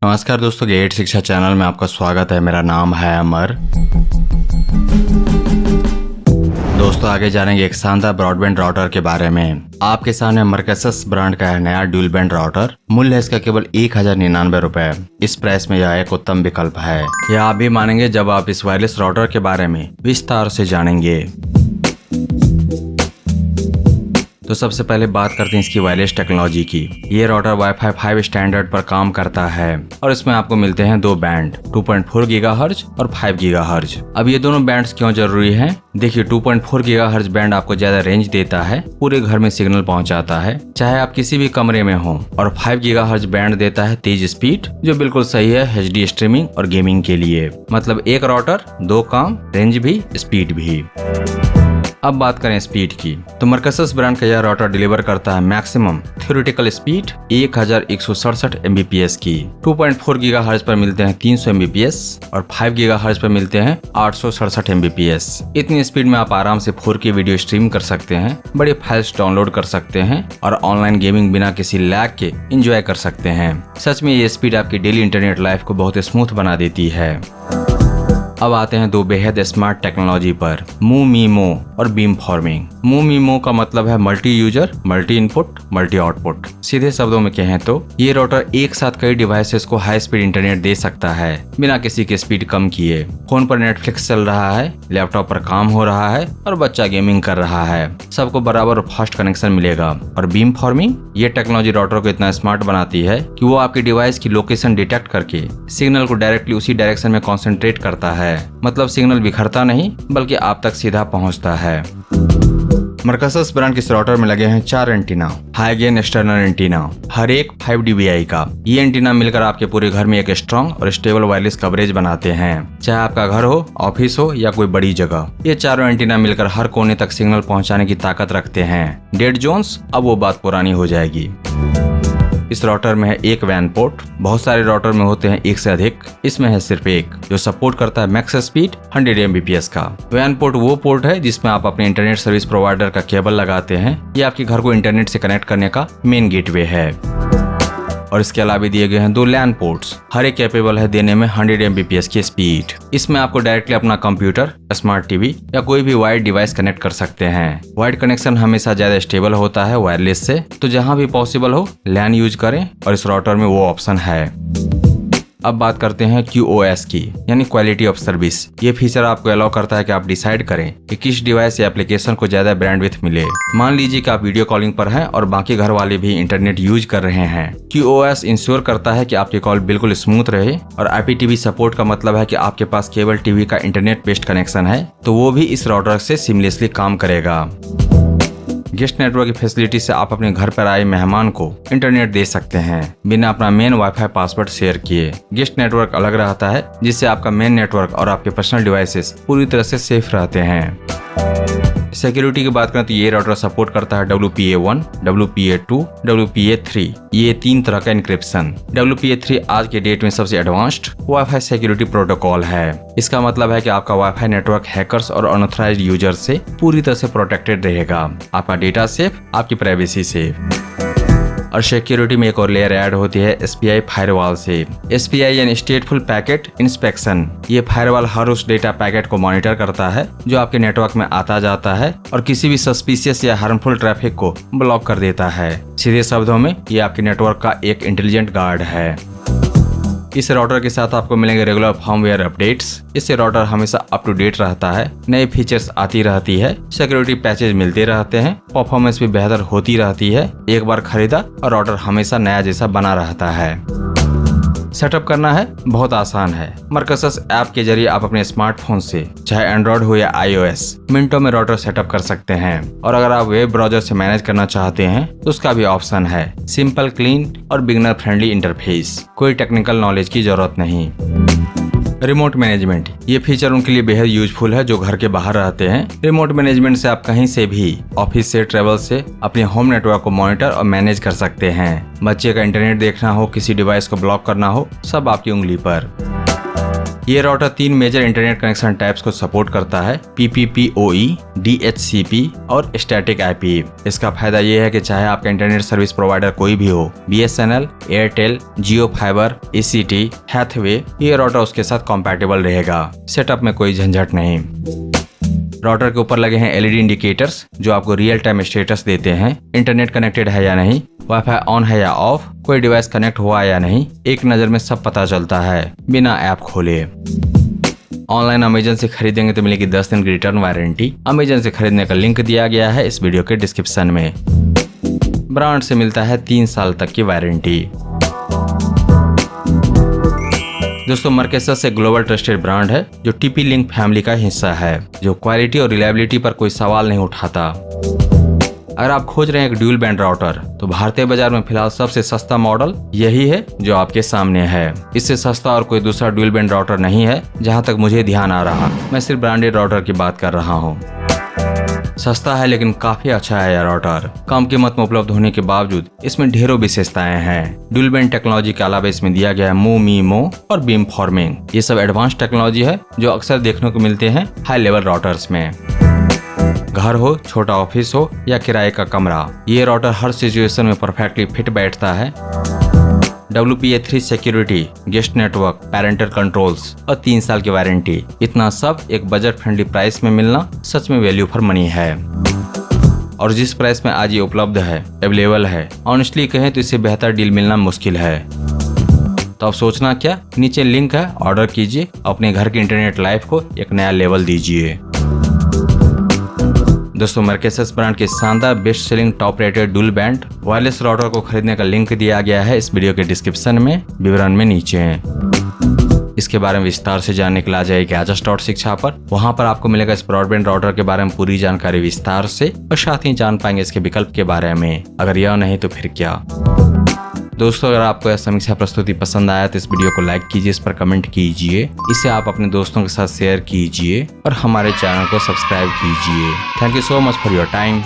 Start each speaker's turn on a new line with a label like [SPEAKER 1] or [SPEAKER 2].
[SPEAKER 1] नमस्कार दोस्तों, गेट शिक्षा चैनल में आपका स्वागत है। मेरा नाम है अमर। दोस्तों आगे जानेंगे एक शानदार ब्रॉडबैंड राउटर के बारे में। आपके सामने मर्कसस ब्रांड का है नया ड्यूल बैंड राउटर। मूल्य है इसका केवल 1099 रुपए। इस प्राइस में यह एक उत्तम विकल्प है। यह आप भी मानेंगे जब आप इस वायरलेस राउटर के बारे में विस्तार से जानेंगे। तो सबसे पहले बात करते हैं इसकी वायरलेस टेक्नोलॉजी की। ये राउटर वाईफाई 5 स्टैंडर्ड पर काम करता है और इसमें आपको मिलते हैं दो बैंड 2.4 गीगाहर्ट्ज और 5 गीगाहर्ट्ज। अब ये दोनों बैंड्स क्यों जरूरी हैं? देखिए 2.4 गीगाहर्ट्ज बैंड आपको ज्यादा रेंज देता है, पूरे घर में सिग्नल पहुंचाता है चाहे आप किसी भी कमरे में हो, और 5 गीगाहर्ट्ज बैंड देता है तेज स्पीड, जो बिल्कुल सही है HD स्ट्रीमिंग और गेमिंग के लिए। मतलब एक राउटर दो काम, रेंज भी स्पीड भी। अब बात करें स्पीड की, तो मर्कसस ब्रांड का यह राउटर डिलीवर करता है मैक्सिमम थ्योरेटिकल स्पीड 1167 Mbps की। 2.4 गीगाहर्ट्ज पर मिलते हैं 300 Mbps और 5 गीगाहर्ट्ज पर मिलते हैं 867 Mbps। इतनी स्पीड में आप आराम से 4K वीडियो स्ट्रीम कर सकते हैं, बड़े फाइल्स डाउनलोड कर सकते हैं और ऑनलाइन गेमिंग बिना किसी लैग के एंजॉय कर सकते हैं। सच में ये स्पीड आपकी डेली इंटरनेट लाइफ को बहुत स्मूथ बना देती है। अब आते हैं दो बेहद स्मार्ट टेक्नोलॉजी पर, मूमीमो और बीम फॉर्मिंग। मूमीमो का मतलब है multi user, multi input, multi output. सीधे शब्दों में कहें तो ये राउटर एक साथ कई डिवाइसेस को हाई स्पीड इंटरनेट दे सकता है बिना किसी की स्पीड कम किए। फोन पर नेटफ्लिक्स चल रहा है, लैपटॉप पर काम हो रहा है और बच्चा गेमिंग कर रहा है, सबको बराबर फास्ट कनेक्शन मिलेगा। और बीम फॉर्मिंग, ये टेक्नोलॉजी राउटर को इतना स्मार्ट बनाती है कि वो आपके डिवाइस की लोकेशन डिटेक्ट करके सिग्नल को डायरेक्टली उसी डायरेक्शन में कॉन्सेंट्रेट करता है। मतलब सिग्नल बिखरता नहीं बल्कि आप तक सीधा पहुंचता है। मर्कसस ब्रांड के इस राउटर में लगे हैं 4 antenna, high gain external antenna, हर एक 5 dBi का। ये एंटीना मिलकर आपके पूरे घर में एक स्ट्रॉन्ग और स्टेबल वायरलेस कवरेज बनाते हैं, चाहे आपका घर हो, ऑफिस हो या कोई बड़ी जगह। ये चारों एंटीना मिलकर हर कोने तक सिग्नल पहुंचाने की ताकत रखते हैं। डेड जोन्स, अब वो बात पुरानी हो जाएगी। इस राउटर में है एक वैन पोर्ट, बहुत सारे राउटर में होते हैं एक से अधिक, इसमें है सिर्फ एक जो सपोर्ट करता है मैक्स स्पीड 100 Mbps का। वैन पोर्ट वो पोर्ट है जिसमें आप अपने इंटरनेट सर्विस प्रोवाइडर का केबल लगाते हैं। ये आपके घर को इंटरनेट से कनेक्ट करने का मेन गेटवे है। और इसके अलावा दिए गए हैं दो लैन पोर्ट्स, हर एक कैपेबल है देने में 100 Mbps की स्पीड। इसमें आपको डायरेक्टली अपना कंप्यूटर, स्मार्ट टीवी या कोई भी वायर्ड डिवाइस कनेक्ट कर सकते हैं। वायर्ड कनेक्शन हमेशा ज्यादा स्टेबल होता है वायरलेस से, तो जहां भी पॉसिबल हो लैन यूज करें और इस राउटर में वो ऑप्शन है। अब बात करते हैं QoS की, यानी क्वालिटी ऑफ सर्विस। ये फीचर आपको अलाउ करता है कि आप डिसाइड करें कि किस डिवाइस या एप्लीकेशन को ज्यादा बैंडविड्थ मिले। मान लीजिए कि आप वीडियो कॉलिंग पर हैं और बाकी घर वाले भी इंटरनेट यूज कर रहे हैं। QoS इंश्योर करता है कि आपकी कॉल बिल्कुल स्मूथ रहे, और IPTV सपोर्ट का मतलब है कि आपके पास केबल टीवी का इंटरनेट बेस्ड कनेक्शन है तो वो भी इस राउटर से सीमलेसली काम करेगा। गेस्ट नेटवर्क की फैसिलिटी से आप अपने घर पर आए मेहमान को इंटरनेट दे सकते हैं बिना अपना मेन वाईफाई पासवर्ड शेयर किए। गेस्ट नेटवर्क अलग रहता है जिससे आपका मेन नेटवर्क और आपके पर्सनल डिवाइसेस पूरी तरह से सेफ रहते हैं। सिक्योरिटी की बात करें तो ये राउटर सपोर्ट करता है WPA1, WPA2, WPA3, ये 3 तरह का इंक्रिप्शन। WPA3 आज के डेट में सबसे एडवांस्ड वाईफाई सिक्योरिटी प्रोटोकॉल है। इसका मतलब है कि आपका वाईफाई नेटवर्क हैकर्स और अनऑथराइज्ड यूजर से पूरी तरह से प्रोटेक्टेड रहेगा, आपका डेटा सेफ, आपकी प्राइवेसी सेफ। और सिक्योरिटी में एक और लेयर ऐड होती है SPI फायरवॉल से। SPI यानी स्टेटफुल पैकेट इंस्पेक्शन। ये फायरवॉल हर उस डेटा पैकेट को मॉनिटर करता है जो आपके नेटवर्क में आता जाता है और किसी भी सस्पिशियस या हार्मफुल ट्रैफिक को ब्लॉक कर देता है। सीधे शब्दों में ये आपके नेटवर्क का एक इंटेलिजेंट गार्ड है। इस राउटर के साथ आपको मिलेंगे रेगुलर फर्मवेयर अपडेट्स। इससे राउटर हमेशा अप टू डेट रहता है, नए फीचर्स आती रहती है, सिक्योरिटी पैचेज मिलते रहते हैं, परफॉर्मेंस भी बेहतर होती रहती है। एक बार खरीदा और राउटर हमेशा नया जैसा बना रहता है। सेटअप करना है बहुत आसान है। मर्कसस ऐप के जरिए आप अपने स्मार्टफोन से, चाहे एंड्रॉइड हो या iOS, मिनटों में राउटर सेटअप कर सकते हैं। और अगर आप वेब ब्राउजर से मैनेज करना चाहते हैं तो उसका भी ऑप्शन है। सिंपल, क्लीन और बिगनर फ्रेंडली इंटरफेस, कोई टेक्निकल नॉलेज की जरूरत नहीं। रिमोट मैनेजमेंट, ये फीचर उनके लिए बेहद यूजफुल है जो घर के बाहर रहते हैं। रिमोट मैनेजमेंट से आप कहीं से भी, ऑफिस से, ट्रेवल से अपने होम नेटवर्क को मॉनिटर और मैनेज कर सकते हैं। बच्चे का इंटरनेट देखना हो, किसी डिवाइस को ब्लॉक करना हो, सब आपकी उंगली पर। ये router 3 major internet connection types को सपोर्ट करता है, PPPoE, DHCP और स्टैटिक IP। इसका फायदा ये है कि चाहे आपका इंटरनेट सर्विस प्रोवाइडर कोई भी हो, BSNL, एयरटेल, जियो फाइबर, ECT, हैथवे, ये राउटर उसके साथ कॉम्पैटिबल रहेगा। सेटअप में कोई झंझट नहीं। राउटर के ऊपर लगे हैं LED इंडिकेटर्स जो आपको रियल टाइम स्टेटस देते हैं, इंटरनेट कनेक्टेड है या नहीं, वाईफाई ऑन है या ऑफ, कोई डिवाइस कनेक्ट हुआ या नहीं, एक नज़र में सब पता चलता है बिना ऐप खोले। ऑनलाइन अमेजन से खरीदेंगे तो मिलेगी 10 दिन की रिटर्न वारंटी। अमेजन से खरीदने का लिंक दिया गया है इस वीडियो के डिस्क्रिप्शन में। ब्रांड से मिलता है 3 साल तक की वारंटी। दोस्तों, मर्केसस एक ग्लोबल ट्रस्टेड ब्रांड है जो TP-Link फैमिली का हिस्सा है, जो क्वालिटी और रिलायबिलिटी पर कोई सवाल नहीं उठाता। अगर आप खोज रहे हैं एक ड्यूल बैंड राउटर, तो भारतीय बाजार में फिलहाल सबसे सस्ता मॉडल यही है जो आपके सामने है। इससे सस्ता और कोई दूसरा ड्यूल बैंड राउटर नहीं है जहां तक मुझे ध्यान आ रहा। मैं सिर्फ ब्रांडेड राउटर की बात कर रहा हूँ। सस्ता है लेकिन काफी अच्छा है यह राउटर। कम कीमत में उपलब्ध होने के बावजूद इसमें ढेरों विशेषताएं हैं। ड्यूल बैंड टेक्नोलॉजी के अलावा इसमें दिया गया है MoMeMo और बीम फॉर्मिंग। ये सब एडवांस टेक्नोलॉजी है जो अक्सर देखने को मिलते हैं हाई लेवल राउटर्स में। घर हो, छोटा ऑफिस हो या किराए का कमरा, ये राउटर हर सिचुएशन में परफेक्टली फिट बैठता है। WPA3 security, guest network, parental controls और 3 साल की वारंटी, इतना सब एक बजट फ्रेंडली प्राइस में मिलना सच में वैल्यू फॉर मनी है। और जिस प्राइस में आज ये उपलब्ध है, अवेलेबल है, ऑनेस्टली कहें तो इससे बेहतर डील मिलना मुश्किल है। तो अब सोचना क्या, नीचे लिंक है, ऑर्डर कीजिए, अपने घर की इंटरनेट लाइफ को एक नया लेवल दीजिए। दोस्तों, मर्केसस ब्रांड के शानदार best selling top rated dual band wireless router को खरीदने का लिंक दिया गया है इस वीडियो के डिस्क्रिप्शन में, विवरण में नीचे है। इसके बारे में विस्तार से जानने के लिए आ जाइए Gadgets.शिक्षा पर। वहां पर आपको मिलेगा इस ब्रॉडबैंड राउटर के बारे में पूरी जानकारी विस्तार से, और साथ ही जान पाएंगे इसके विकल्प के बारे में। अगर यह नहीं तो फिर क्या। दोस्तों, अगर आपको यह समीक्षा प्रस्तुति पसंद आया तो इस वीडियो को लाइक कीजिए, इस पर कमेंट कीजिए, इसे आप अपने दोस्तों के साथ शेयर कीजिए और हमारे चैनल को सब्सक्राइब कीजिए। Thank you so much for your time.